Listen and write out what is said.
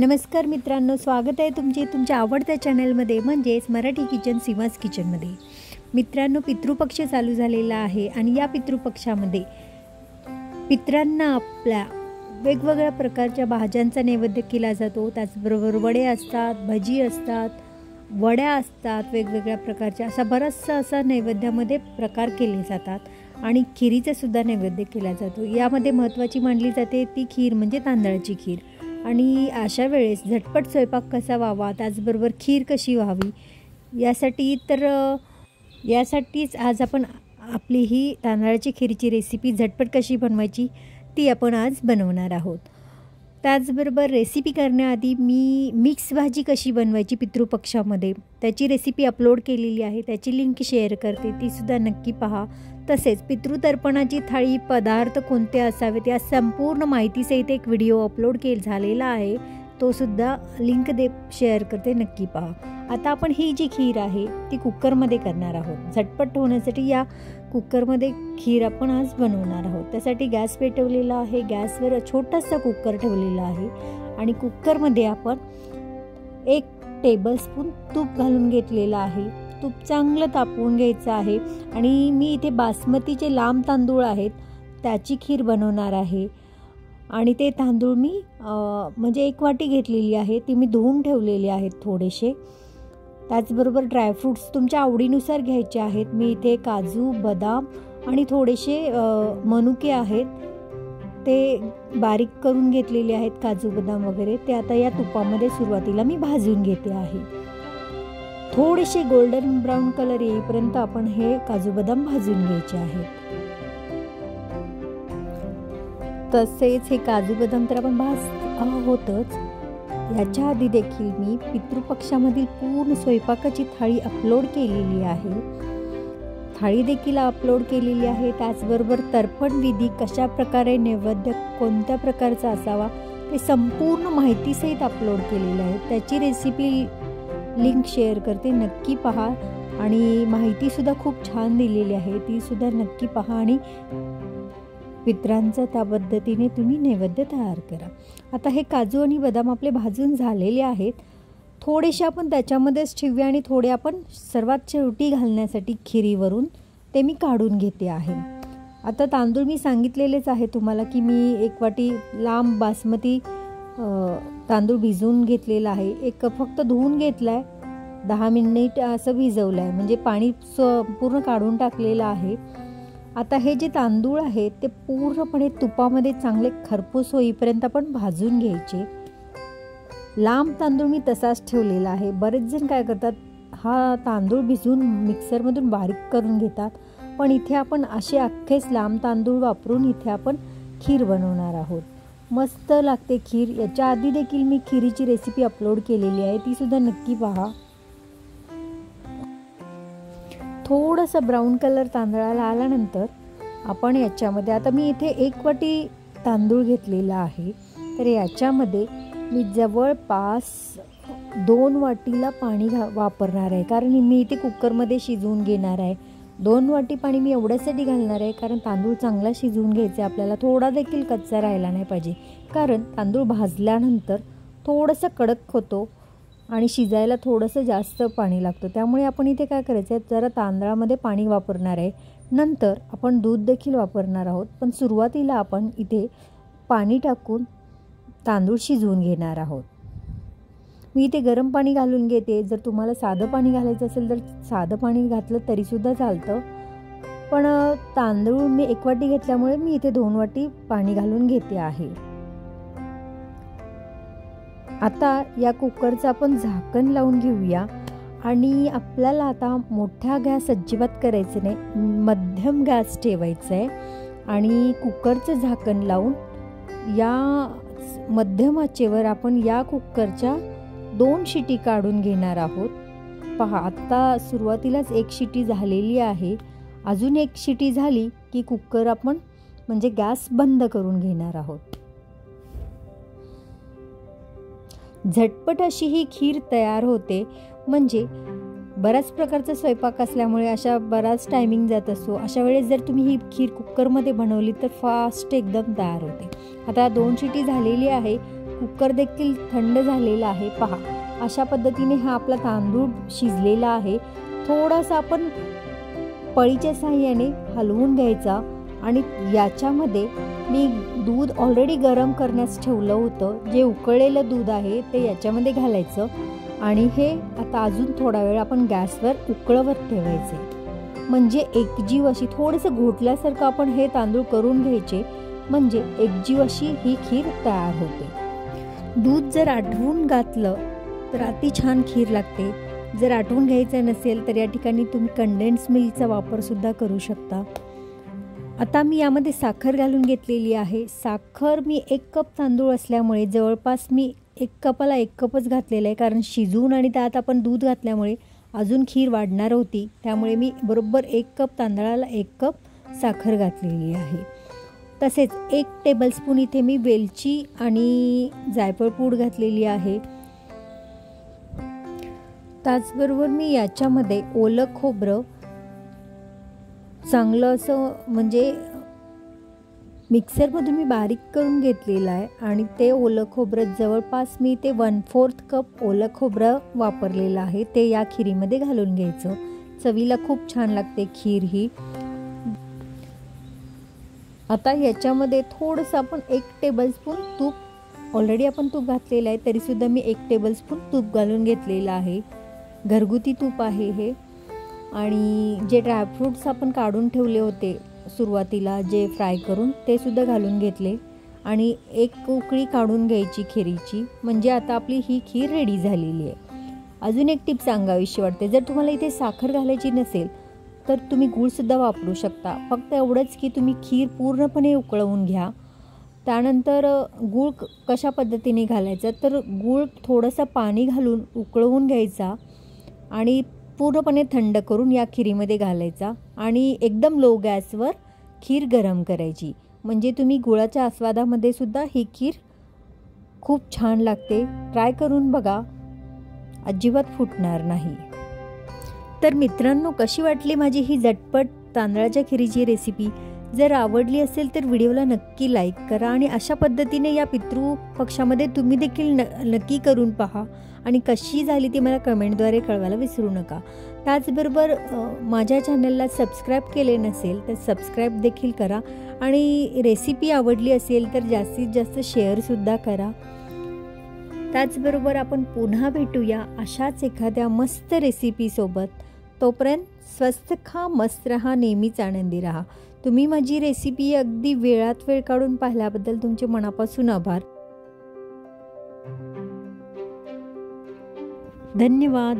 नमस्कार मित्रांनो, स्वागत आहे तुमच्या आवडत्या चॅनलमध्ये म्हणजेच मराठी किचन सीमाज किचनमध्ये। मित्रांनो, पितृपक्ष चालू झालेला आहे आणि या पितृपक्षामध्ये पितरांना आपल्या वेगवेगळ्या प्रकारच्या भाज्यांचा नैवेद्य केला जातो। त्याचबरोबर वडे असतात, भजी असतात, वड्या असतात, वेगवेगळ्या प्रकारच्या असा बराचसा नैवेद्यामध्ये प्रकार केले जातात आणि खिरीचा सुद्धा नैवेद्य केला जातो। यामध्ये महत्त्वाची मानली जाते ती खीर म्हणजे तांदळाची खीर। आणि अशा वेळेस झटपट स्वयंपाक कसा व्हावा, त्याचबरोबर खीर कशी व्हावी यासाठीच आज आपण आपली ही तांदळाची खीरची रेसिपी झटपट कशी बनवायची ती आपण आज बनवणार आहोत। त्याचबरोबर रेसिपी करण्याआधी मी मिक्स भाजी कशी बनवायची पितृपक्षामध्ये त्याची रेसिपी अपलोड केलेली आहे, त्याची लिंक शेअर करते, ती सुद्धा नक्की पहा। तसेच पितृतर्पणाची थाळी पदार्थ कोणते असावेत या संपूर्ण माहितीसहित एक व्हिडिओ अपलोड झालेला आहे, तो सुद्धा लिंक शेअर करते, नक्की पहा। आता आपण ही जी खीर आहे ती कुकरमध्ये करणार आहोत। झटपट होण्यासाठी या कुकरमध्ये खीर आपण आज बनवणार आहोत। त्यासाठी गॅस पेटवलेला आहे, गॅसवर छोटासा कुकर ठेवलेला आहे आणि कुकरमध्ये आपण 1 टेबलस्पून तूप घालून घेतलेला आहे। तूप चांगलं तापवून घ्यायचं आहे आणि मी इथे बासमतीचे लांब तांदूळ आहेत त्याची खीर बनवणार आहे आणि ते तांदूळ मी म्हणजे 1 वाटी घेतलेली आहे, ती मी धुवून ठेवलेले आहेत थोडेसे। त्याचबरोबर ड्रायफ्रूट्स तुमच्या आवडीनुसार घ्यायचे आहेत। मी इथे काजू, बदाम आणि थोडेसे मनुके आहेत ते बारीक करून घेतलेले आहेत, काजू बदाम वगैरे ते आता या तुपामध्ये सुरुवातीला मी भाजून घेते आहे। थोडेसे गोल्डन ब्राउन कलर येईपर्यंत आपण हे काजू बदाम भाजून घ्यायचे आहेत। तसेच हे काजू बदाम तर आपण होतच, याच्या आधी देखील मी पितृपक्षामधील पूर्ण स्वयंपाकाची थाळी अपलोड केलेली आहे, थाळी देखील अपलोड केलेली आहे। त्याचबरोबर तर्पण विधी कशा प्रकारे, नैवेद्य कोणत्या प्रकारचा असावा ते संपूर्ण माहितीसहित अपलोड केलेलं आहे, त्याची रेसिपी लिंक शेअर करते, नक्की पहा। आणि माहिती सुद्धा खूप छान दिलेली आहे, ती सुद्धा नक्की पहा आणि पितरांचा त्या पद्धतीने तुम्ही नैवेद्य तयार करा। आता हे काजू आणि बदाम आपले भाजून झालेले आहेत, थोडेसे आपण त्याच्यामध्येच ठेवूया आणि थोडे आपण सर्वात शेवटी घालण्यासाठी खिरीवरून ते मी काढून घेते आहे। आता तांदूळ मी सांगितलेलेच आहे तुम्हाला की मी 1 वाटी लांब बासमती तांदूळ भिजवून घेतलेला आहे, एक कप फक्त धुवून घेतलाय, 10 मिनिट असं भिजवलं आहे, म्हणजे पाणी पूर्ण काढून टाकलेलं आहे। आता हे जे तांदूळ आहेत ते पूर्णपणे तुपामध्ये चांगले खरपूस होईपर्यंत आपण भाजून घ्यायचे। लांब तांदूळ मी तसाच ठेवलेला आहे। बरेच जण काय करतात, हा तांदूळ भिजवून मिक्सरमधून बारीक करून घेतात, पण इथे आपण असे अख्खेच लांब तांदूळ वापरून इथे आपण खीर बनवणार आहोत, मस्त लागते खीर। याच्या आधी देखील मी खीरीची रेसिपी अपलोड केलेली आहे, ती सुद्धा नक्की पहा। थोडासा ब्राऊन कलर तांदळाला आल्यानंतर आपण याच्यामध्ये, आता मी इथे 1 वाटी तांदूळ घेतलेला आहे, तर याच्यामध्ये मी जवळपास 2 वाटीला पाणी वापरणार आहे, कारण मी इथे कुकरमध्ये शिजवून घेणार आहे। 2 वाटी पाणी मी एवढ्यासाठी घालणार आहे कारण तांदूळ चांगला शिजवून घ्यायचा, आपल्याला थोडा देखील कच्चा राहिला नाही पाहिजे, कारण तांदूळ भाजल्यानंतर थोडंसं कडक होतो आणि शिजायला थोडंसं जास्त पाणी लागतं। त्यामुळे आपण इथे काय करायचं आहे, जरा तांदळामध्ये पाणी वापरणार आहे, नंतर आपण दूध देखील वापरणार आहोत, पण सुरुवातीला आपण इथे पाणी टाकून तांदूळ शिजवून घेणार आहोत। मी इथे गरम पाणी घालून घेते, जर तुम्हाला साधं पाणी घालायचं असेल तर साधं पाणी घातलं तरीसुद्धा चालतं, पण तांदूळ मी 1 वाटी घेतल्यामुळे मी इथे 2 वाटी पाणी घालून घेते आहे। आता या कुकरचं आपण झाकण लावून घेऊया आणि आपल्याला आता मोठा गॅस अजिबात करायचं नाही, मध्यम गॅस ठेवायचा आहे आणि कुकरचं झाकण लावून या मध्यम आचेवर आपण या कुकरच्या 2 शिटी काढून घेणार आहोत। पहा, आता सुरुवातीलाच 1 शिटी झालेली आहे, अजून 1 शिटी झाली की कुकर आपण म्हणजे गॅस बंद करून घेणार आहोत। झटपट अशी ही खीर तयार होते, म्हणजे बऱ्याच प्रकारचा स्वयंपाक असल्यामुळे अशा बराच टायमिंग जात असतो, अशा वेळेस जर तुम्ही ही खीर कुकरमध्ये बनवली तर फास्ट एकदम तयार होते। आता 2 शिटी झालेली आहे, कुकर देखील थंड झालेला आहे पहा. अशा पद्धतीने हा आपला तांदूळ शिजलेला आहे. थोडासा आपण पळीच्या साहाय्याने हलवून घ्यायचा आणि याच्यामध्ये मी दूध ऑलरेडी गरम करण्यास ठेवलं होतं. जे उकळलेलं दूध आहे ते याच्यामध्ये घालायचं आणि हे आता अजून थोडा वेळ आपण गॅसवर उकळवत ठेवायचे. म्हणजे एकजीव अशी थोडंसं घोटल्यासारखं आपण हे तांदूळ करून घ्यायचे, म्हणजे एकजीव अशी ही खीर तयार होते. दूध जर आटवून घातलं तर अति छान खीर लागते. जर आटवून घ्यायचं नसेल तर या ठिकाणी तुम्ही कंडेन्स मिल्कचा वापरसुद्धा करू शकता. आता मी यामध्ये साखर घालून घेतलेली आहे. साखर मी 1 कप तांदूळ असल्यामुळे जवळपास मी 1 कपाला 1 कपच घातलेला आहे, कारण शिजवून आणि त्यात आपण दूध घातल्यामुळे अजून खीर वाढणार होती. त्यामुळे मी बरोबर 1 कप तांदळाला 1 कप साखर घातलेली आहे. तसेच 1 टेबलस्पून इथे मी वेलची आणि जायफळ पूड घातलेली आहे. त्याचबरोबर मी याच्यामध्ये ओलं खोबरं चांगलं असं म्हणजे मिक्सरमधून मी बारीक करून घेतलेलं आहे आणि ते ओलं खोबरं जवळपास मी ते 1/4 कप ओलं खोबरं वापरलेलं आहे. ते या खिरीमध्ये घालून घ्यायचं. चवीला खूप छान लागते खीर ही. आता याच्यामध्ये थोडंसं आपण 1 टेबलस्पून तूप, ऑलरेडी आपण तूप घातलेलं आहे तरीसुद्धा मी 1 टेबलस्पून तूप घालून घेतलेलं आहे. घरगुती तूप आहे हे. आणि जे ड्रायफ्रूट्स आपण काढून ठेवले होते सुरुवातीला जे फ्राय करून, ते सुद्धा घालून घेतले आणि 1 उकळी काढून घ्यायची खिरीची. म्हणजे आता आपली ही खीर रेडी झालेली आहे. अजून एक टिप सांगावीशी वाटते. जर तुम्हाला इथे साखर घालायची नसेल तर तुम्ही गूळसुद्धा वापरू शकता. फक्त एवढंच की तुम्ही खीर पूर्णपणे उकळवून घ्या. त्यानंतर गूळ कशा पद्धतीने घालायचा, तर गूळ थोडंसं पाणी घालून उकळवून घ्यायचा आणि पूर्णपणे थंड करून या खिरीमध्ये घालायचा आणि एकदम लो गॅसवर खीर गरम करायची. म्हणजे तुम्ही गुळाच्या आस्वादामध्ये सुद्धा ही खीर खूप छान लागते. ट्राय करून बघा, अजिबात फुटणार नाही. तर मित्रांनो, कशी वाटली माझी ही झटपट तांदळाच्या खिरीची रेसिपी? जर आवडली असेल तर व्हिडिओला नक्की लाईक करा आणि अशा पद्धतीने या पितृपक्षामध्ये तुम्ही देखील नक्की करून पहा आणि कशी झाली ती मला कमेंटद्वारे कळवायला विसरू नका. त्याचबरोबर माझ्या चॅनलला सबस्क्राईब केले नसेल तर सबस्क्राईब देखील करा आणि रेसिपी आवडली असेल तर जास्तीत जास्त शेअरसुद्धा करा. त्याचबरोबर आपण पुन्हा भेटूया अशाच एखाद्या मस्त रेसिपीसोबत. तोपर्यंत स्वस्थ खा, मस्त रहा, नेहमीच आनंदी रहा. तुम्ही माझी रेसिपी अगदी वेळात वेळ काढून पाहिल्याबद्दल तुमचे मनापासून आभार. धन्यवाद.